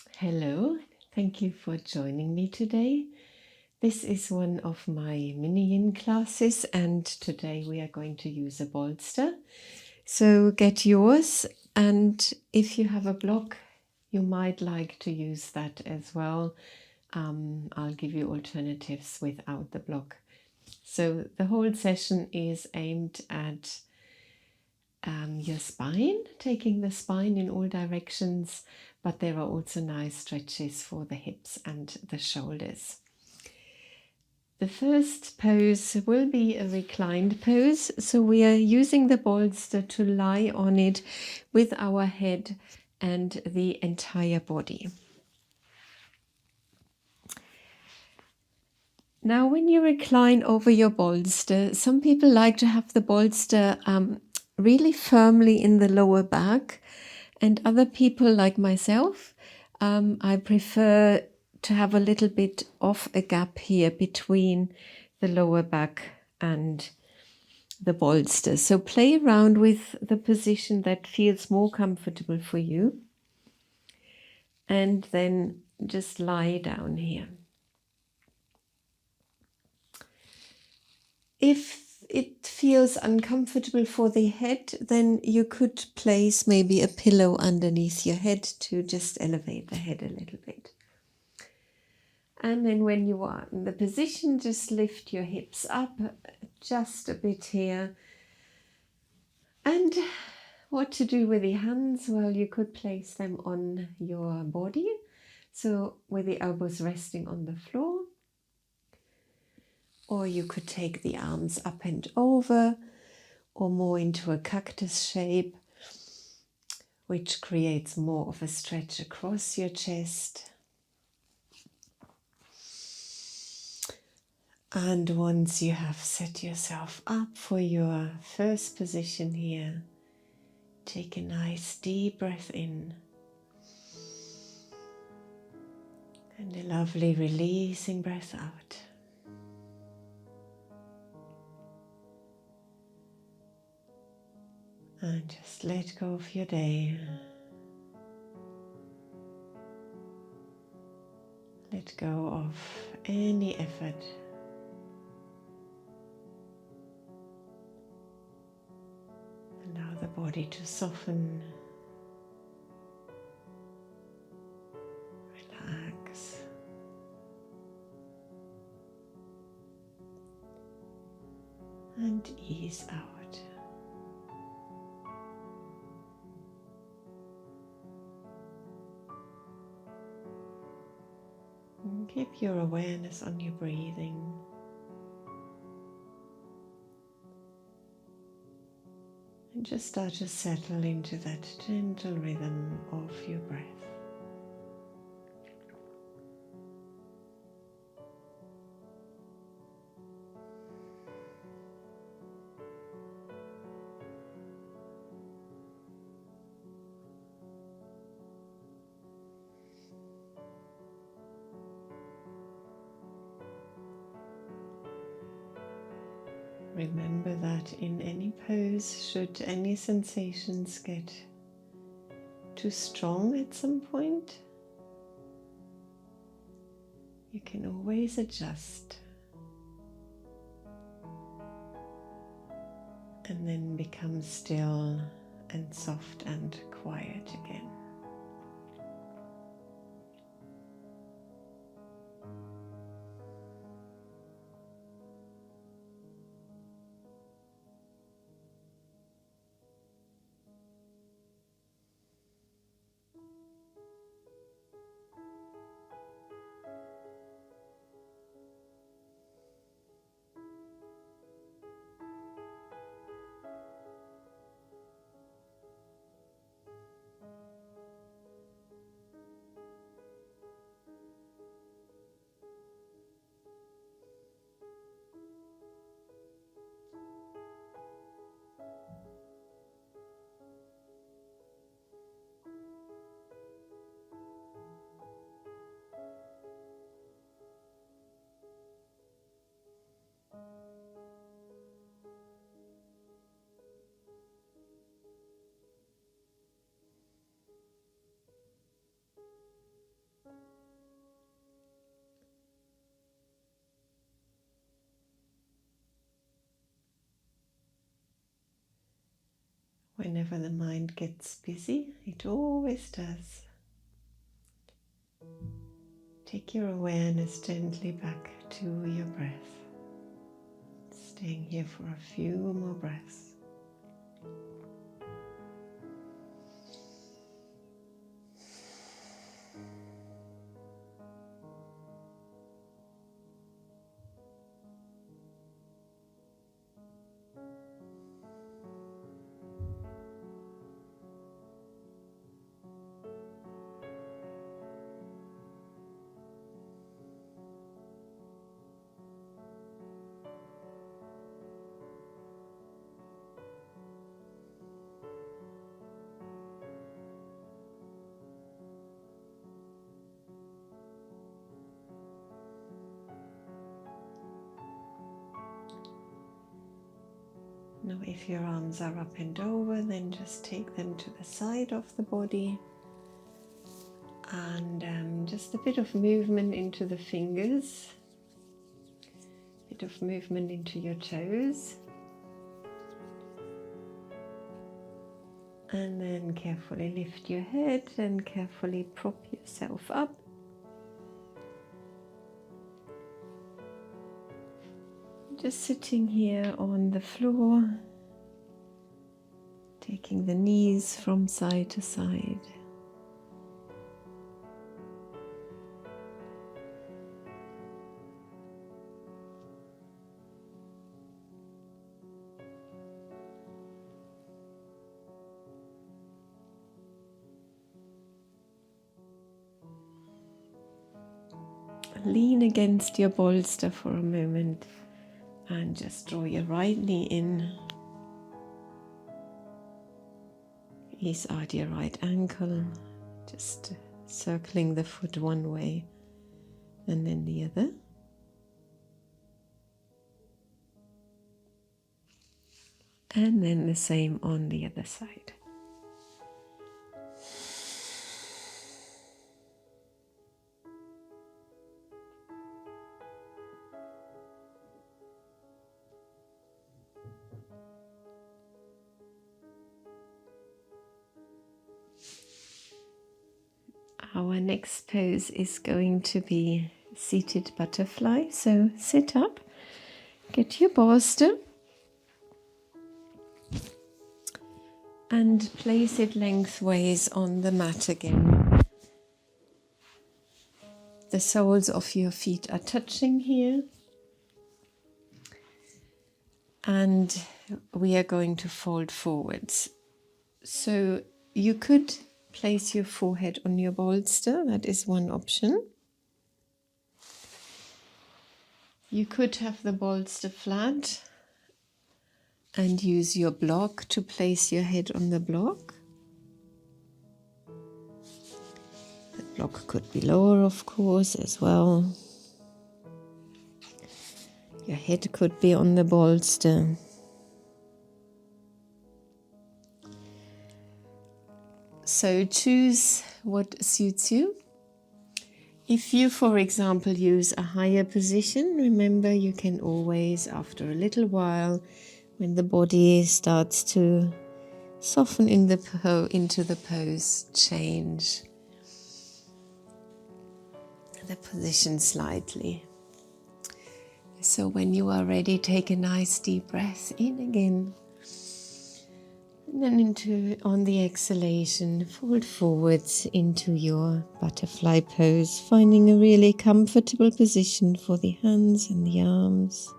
Hello, thank you for joining me today. This is one of my mini yin classes, and today we are going to use a bolster. So get yours, and if you have a block, you might like to use that as well. I'll give you alternatives without the block. So the whole session is aimed at your spine, taking the spine in all directions, but there are also nice stretches for the hips and the shoulders. The first pose will be a reclined pose, so we are using the bolster to lie on it with our head and the entire body. Now, when you recline over your bolster, some people like to have the bolster really firmly in the lower back, and other people, like myself, I prefer to have a little bit of a gap here between the lower back and the bolster. So play around with the position that feels more comfortable for you, and then just lie down here. If it feels uncomfortable for the head, then you could place maybe a pillow underneath your head to just elevate the head a little bit. And then when you are in the position, just lift your hips up just a bit here. And what to do with the hands? Well, you could place them on your body, so with the elbows resting on the floor. Or you could take the arms up and over, or more into a cactus shape, which creates more of a stretch across your chest. And once you have set yourself up for your first position here, take a nice deep breath in and a lovely releasing breath out. And just let go of your day. Let go of any effort. Allow the body to soften. Relax. And ease out. And keep your awareness on your breathing. And just start to settle into that gentle rhythm of your breath. Remember that in any pose, should any sensations get too strong at some point, you can always adjust and then become still and soft and quiet again. Whenever the mind gets busy, it always does. Take your awareness gently back to your breath. Staying here for a few more breaths. Now if your arms are up and over, then just take them to the side of the body and just a bit of movement into the fingers, a bit of movement into your toes, and then carefully lift your head and carefully prop yourself up. Just sitting here on the floor, taking the knees from side to side. Lean against your bolster for a moment. And just draw your right knee in, ease out your right ankle, just circling the foot one way and then the other. And then the same on the other side. Our next pose is going to be seated butterfly. So sit up, get your bolster and place it lengthways on the mat again. The soles of your feet are touching here. And we are going to fold forwards. So you could place your forehead on your bolster, that is one option. You could have the bolster flat and use your block to place your head on the block. The block could be lower, of course, as well. Your head could be on the bolster. So choose what suits you. If you, for example, use a higher position, remember you can always, after a little while, when the body starts to soften into the pose, change the position slightly. So when you are ready, take a nice deep breath in again. And then on the exhalation, fold forwards into your butterfly pose, finding a really comfortable position for the hands and the arms.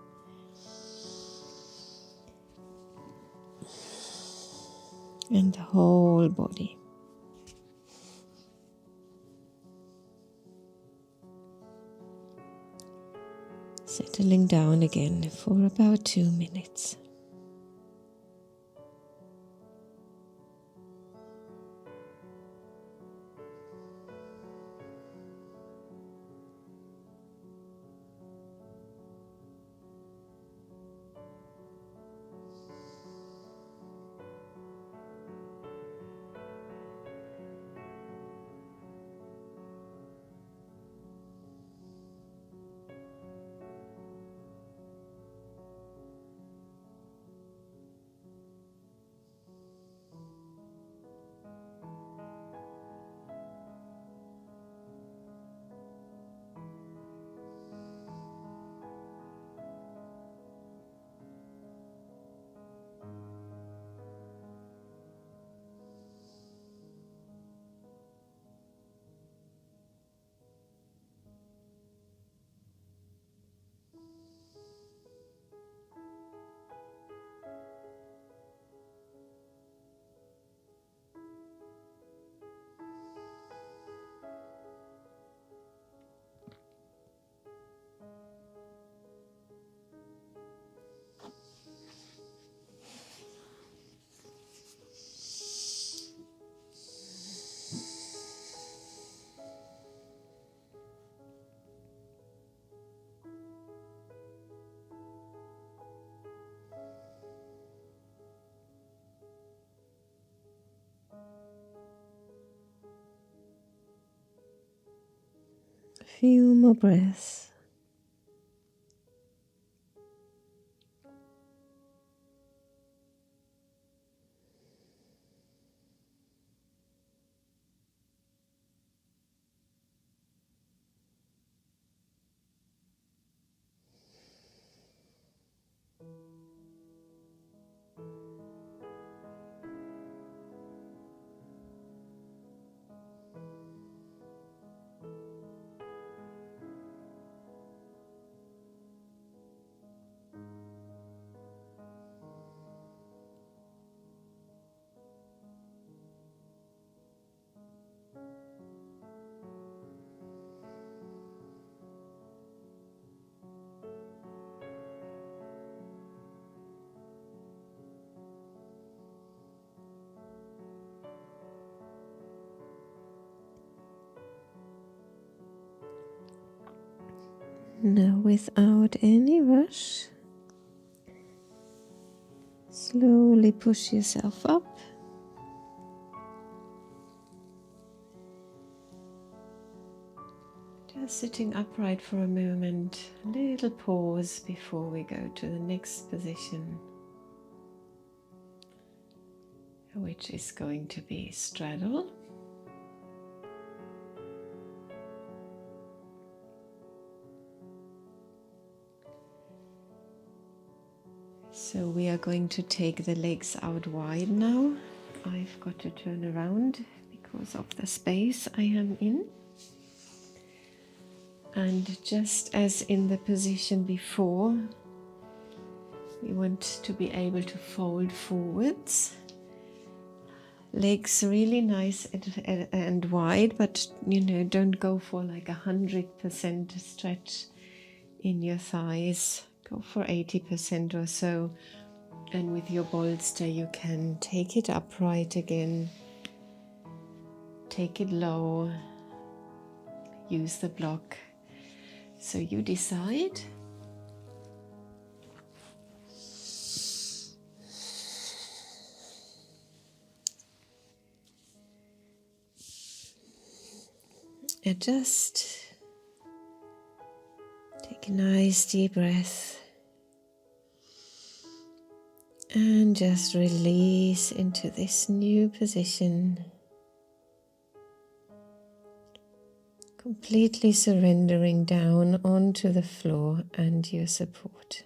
And the whole body. Settling down again for about 2 minutes. few more breaths. Now, without any rush, slowly push yourself up. Just sitting upright for a moment, a little pause before we go to the next position, which is going to be straddle. So we are going to take the legs out wide now. I've got to turn around because of the space I am in. And just as in the position before, we want to be able to fold forwards. Legs really nice and wide, but don't go for like 100% stretch in your thighs. Go for 80% or so, and with your bolster you can take it upright again, take it low, use the block. So you decide. Adjust. Take a nice deep breath. And just release into this new position. Completely surrendering down onto the floor and your support.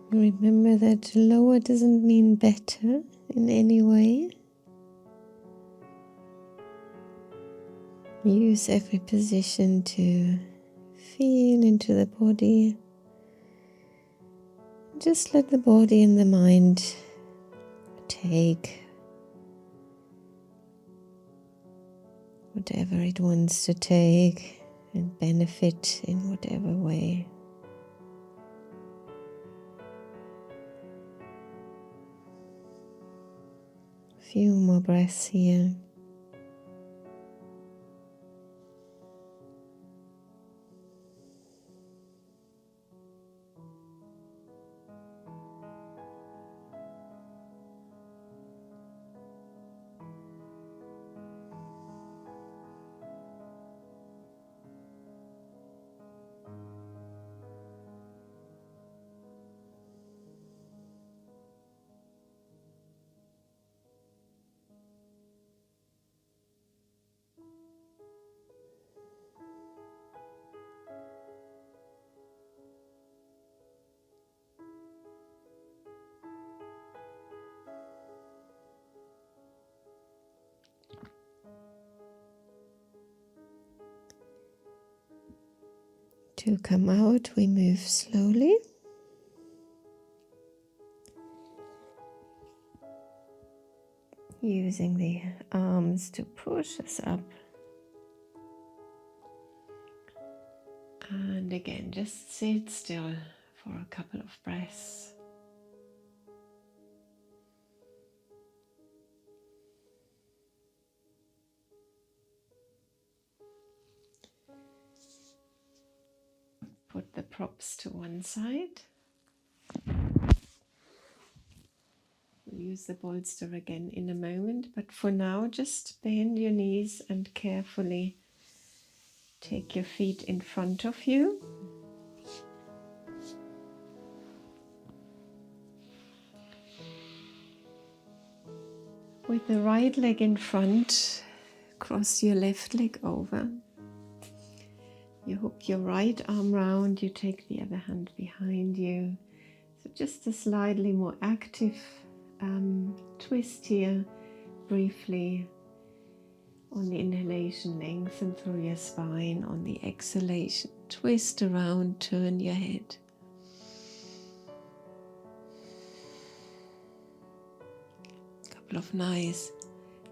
Remember that lower doesn't mean better in any way. Use every position to feel into the body. Just let the body and the mind take whatever it wants to take and benefit in whatever way. Few more breaths here. To come out, we move slowly. Using the arms to push us up. And again, just sit still for a couple of breaths. Put the props to one side. We'll use the bolster again in a moment, but for now just bend your knees and carefully take your feet in front of you. With the right leg in front, cross your left leg over. You hook your right arm round, you take the other hand behind you. So just a slightly more active twist here, briefly. On the inhalation, lengthen through your spine. On the exhalation, twist around, turn your head. A couple of nice,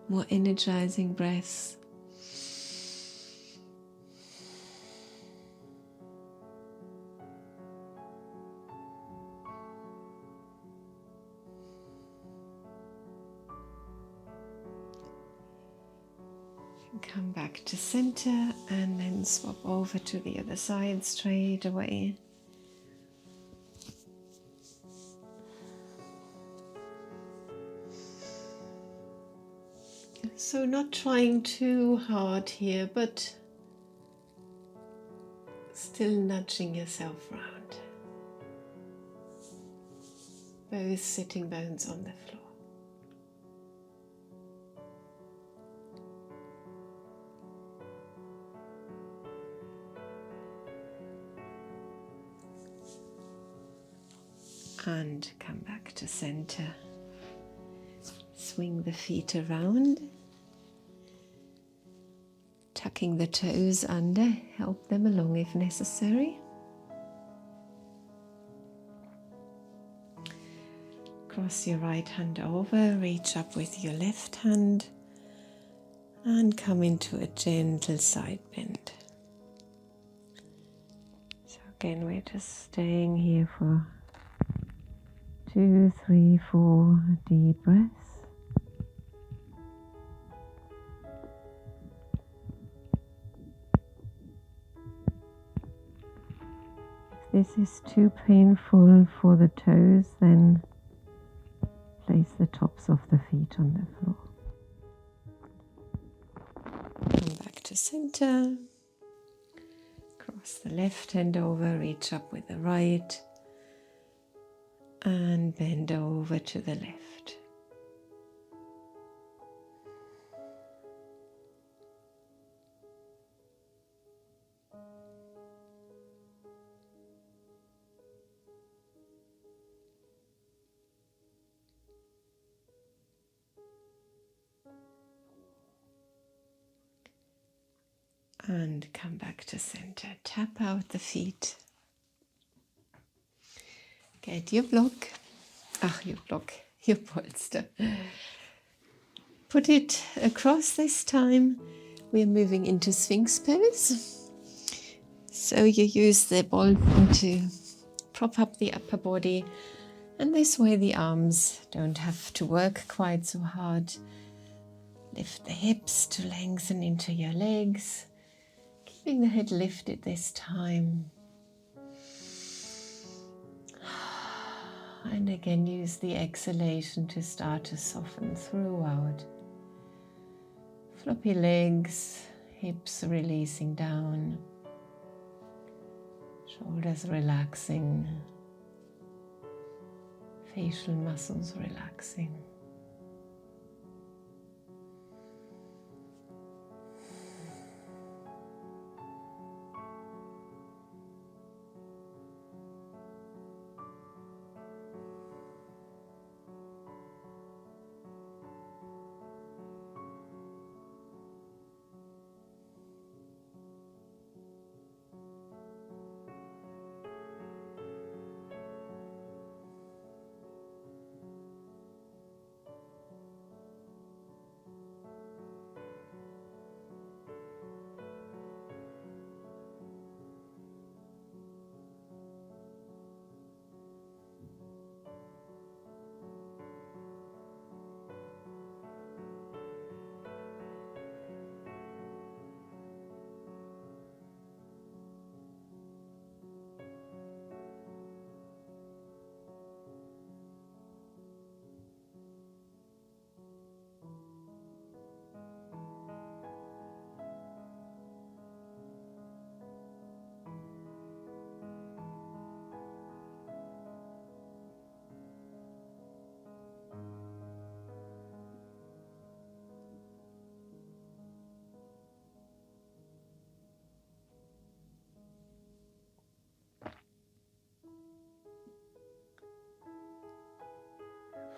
more energizing breaths. Come back to center and then swap over to the other side straight away. So not trying too hard here, but still nudging yourself round. Both sitting bones on the floor. And come back to center. Swing the feet around. Tucking the toes under, help them along if necessary. Cross your right hand over, reach up with your left hand and come into a gentle side bend. So again, we're just staying here for 2, 3, 4 deep breaths. If this is too painful for the toes, then place the tops of the feet on the floor. Come back to center. Cross the left hand over, reach up with the right. And bend over to the left. And come back to center. Tap out the feet. Get your your bolster. Put it across this time. We're moving into Sphinx pose. So you use the bolster to prop up the upper body And this way the arms don't have to work quite so hard. Lift the hips to lengthen into your legs, keeping the head lifted this time. And again, use the exhalation to start to soften throughout. Floppy legs, hips releasing down, shoulders relaxing, facial muscles relaxing.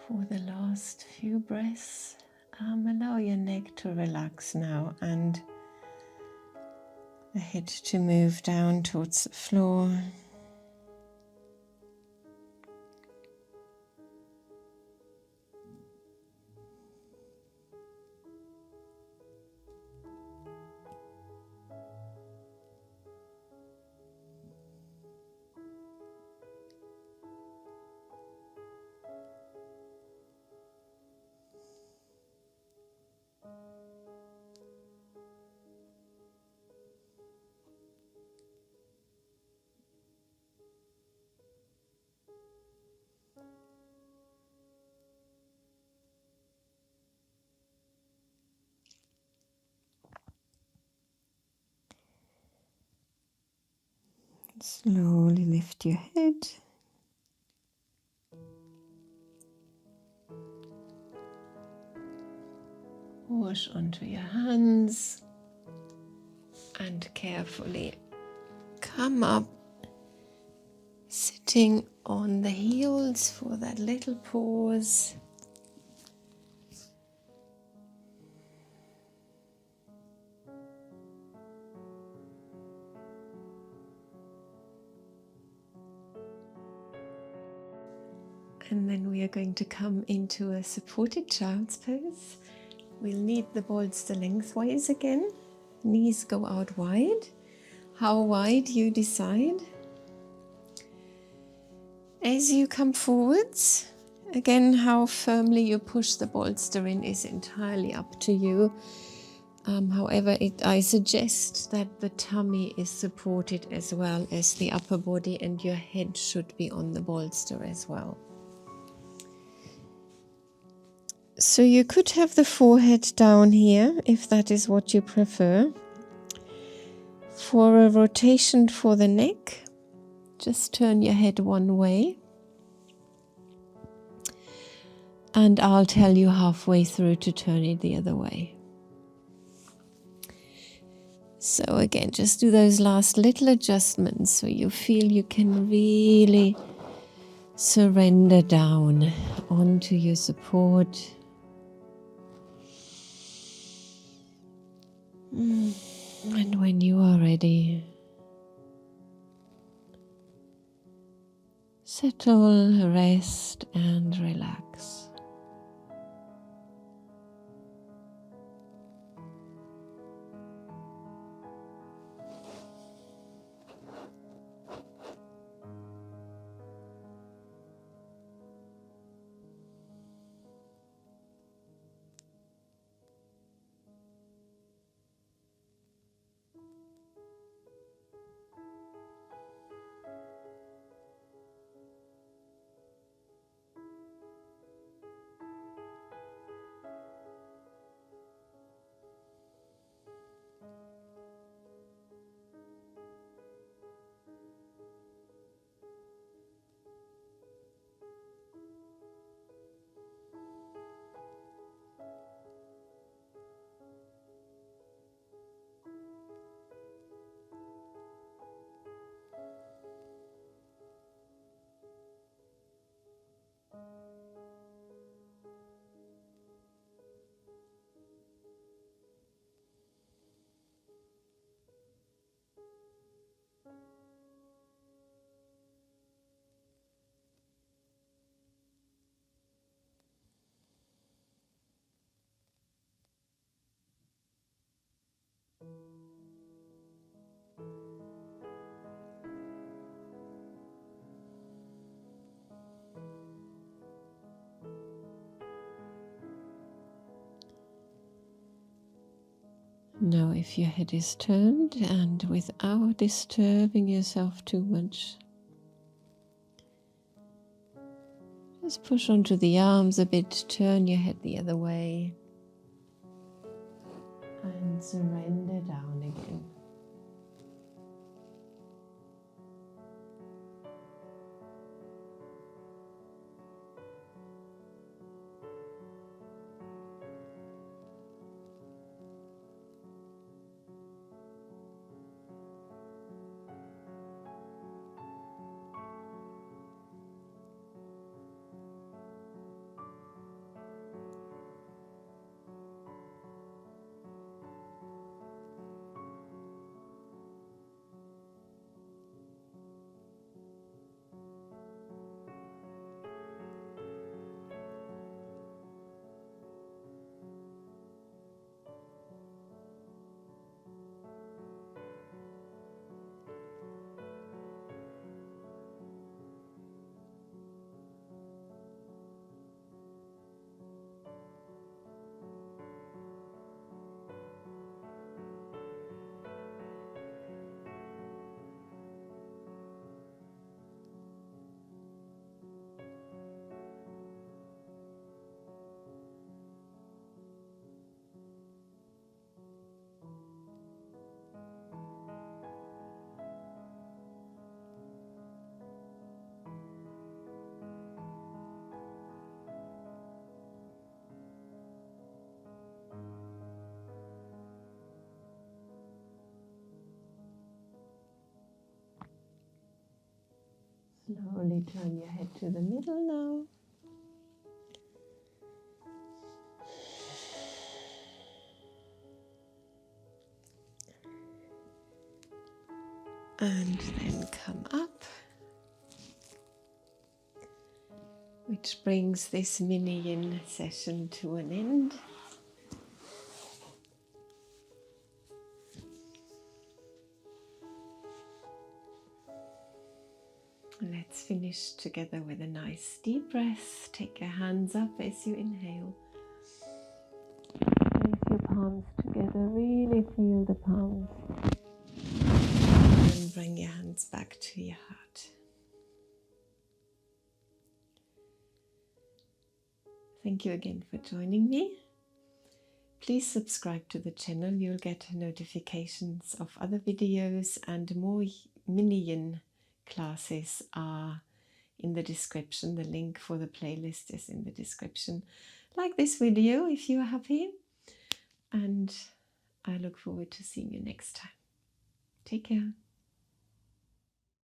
For the last few breaths, allow your neck to relax now and the head to move down towards the floor. Slowly lift your head. Wash onto your hands and carefully come up, sitting on the heels for that little pause. And then we are going to come into a supported child's pose. We'll need the bolster lengthwise again. Knees go out wide. How wide you decide. As you come forwards, again, how firmly you push the bolster in is entirely up to you. However, I suggest that the tummy is supported as well as the upper body, and your head should be on the bolster as well. So you could have the forehead down here if that is what you prefer. For a rotation for the neck, just turn your head one way. And I'll tell you halfway through to turn it the other way. So again, just do those last little adjustments so you feel you can really surrender down onto your support. And when you are ready, settle, rest, and relax. Now if your head is turned and without disturbing yourself too much, just push onto the arms a bit, turn your head the other way and surrender down again. Slowly turn your head to the middle now. And then come up, which brings this mini yin session to an end. Let's finish together with a nice deep breath. Take your hands up as you inhale. Place your palms together, really feel the palms. And bring your hands back to your heart. Thank you again for joining me. Please subscribe to the channel. You'll get notifications of other videos, and more mini yin classes are in the description. The link for the playlist is in the description. Like this video if you are happy, and I look forward to seeing you next time. Take care.